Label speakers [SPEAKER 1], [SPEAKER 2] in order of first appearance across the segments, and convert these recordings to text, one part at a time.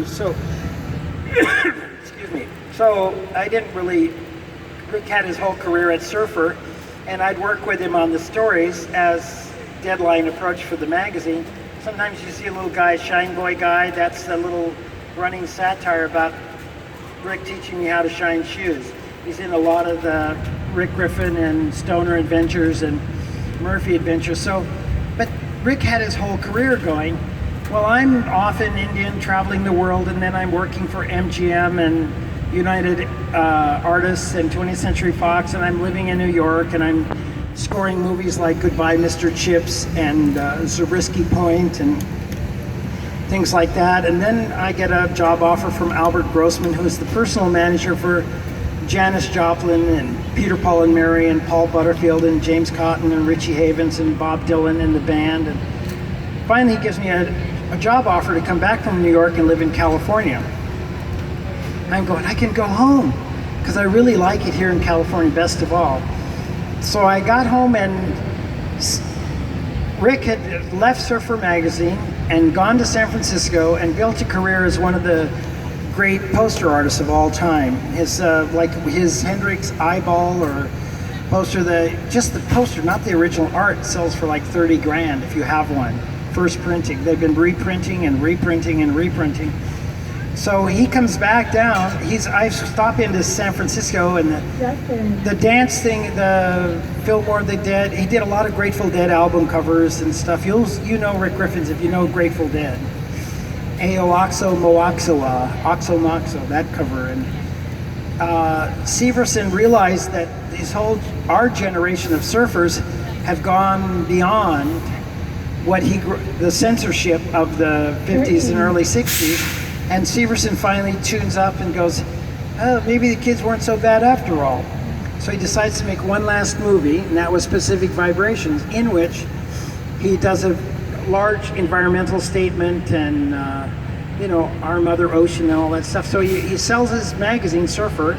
[SPEAKER 1] So, excuse me. So I didn't really. Rick had his whole career at Surfer, and I'd work with him on the stories as deadline approached for the magazine. Sometimes you see a little guy, Shine Boy guy. That's the little running satire about Rick teaching me how to shine shoes. He's in a lot of the Rick Griffin and Stoner Adventures and Murphy Adventures. So, but Rick had his whole career going. Well, I'm off in India traveling the world, and then I'm working for MGM and United Artists and 20th Century Fox, and I'm living in New York, and I'm scoring movies like Goodbye Mr. Chips and Zabriskie Point and things like that. And then I get a job offer from Albert Grossman, who is the personal manager for Janis Joplin and Peter, Paul and Mary and Paul Butterfield and James Cotton and Richie Havens and Bob Dylan and the band. And finally he gives me a job offer to come back from New York and live in California. I'm going, I can go home because I really like it here in California, best of all. So I got home, and Rick had left Surfer magazine and gone to San Francisco and built a career as one of the great poster artists of all time. His like his Hendrix eyeball or poster, just the poster, not the original art, sells for like 30 grand if you have one. First printing. They've been reprinting and reprinting and reprinting. So he comes back down. I stop into San Francisco, and the dance thing, the Fillmore, he did a lot of Grateful Dead album covers and stuff. You know Rick Griffin's if you know Grateful Dead. Aoxo Moaxoa, Oxo Moxo, that cover. And Severson realized that our generation of surfers have gone beyond the censorship of the 50s and early 60s. And Severson finally tunes up and goes, oh, maybe the kids weren't so bad after all. So he decides to make one last movie, and that was Pacific Vibrations, in which he does a large environmental statement and, our Mother Ocean and all that stuff. So he sells his magazine, Surfer.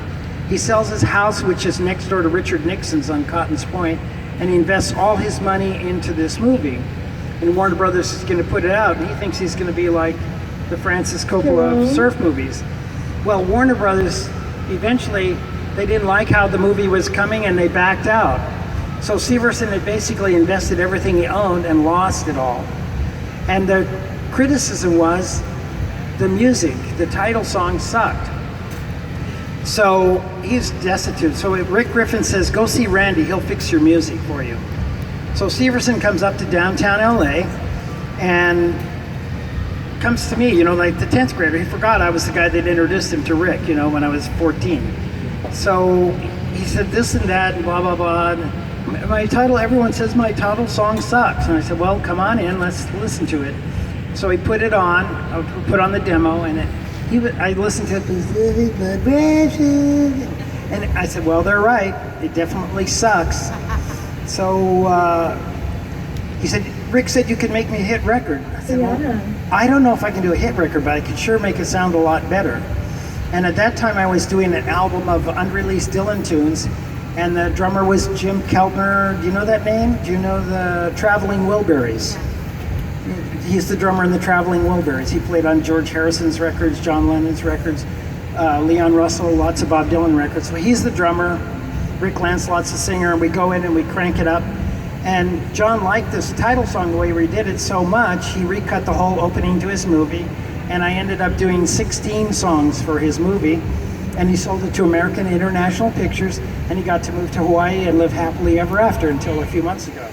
[SPEAKER 1] He sells his house, which is next door to Richard Nixon's on Cotton's Point, and he invests all his money into this movie. And Warner Brothers is going to put it out, and he thinks he's going to be like the Francis Coppola of surf movies. Well, Warner Brothers, eventually, they didn't like how the movie was coming and they backed out. So Severson had basically invested everything he owned and lost it all. And the criticism was the music, the title song sucked. So he's destitute. So Rick Griffin says, go see Randy, he'll fix your music for you. So Severson comes up to downtown LA and comes to me, like the 10th grader. He forgot I was the guy that introduced him to Rick, when I was 14. So he said this and that and blah, blah, blah. And everyone says my title song sucks. And I said, well, come on in, let's listen to it. So he put it on, put on the demo, and I listened to it, and I said, well, they're right, it definitely sucks. So he said, Rick said you could make me a hit record. I said, well, I don't know if I can do a hit record, but I could sure make it sound a lot better. And at that time I was doing an album of unreleased Dylan tunes, and the drummer was Jim Keltner. Do you know that name? Do you know the Traveling Wilburys? He's the drummer in the Traveling Wilburys. He played on George Harrison's records, John Lennon's records, Leon Russell, lots of Bob Dylan records. So he's the drummer, Rick Lancelot's the singer, and we go in and we crank it up. And John liked this title song the way we did it so much, he recut the whole opening to his movie, and I ended up doing 16 songs for his movie, and he sold it to American International Pictures, and he got to move to Hawaii and live happily ever after until a few months ago.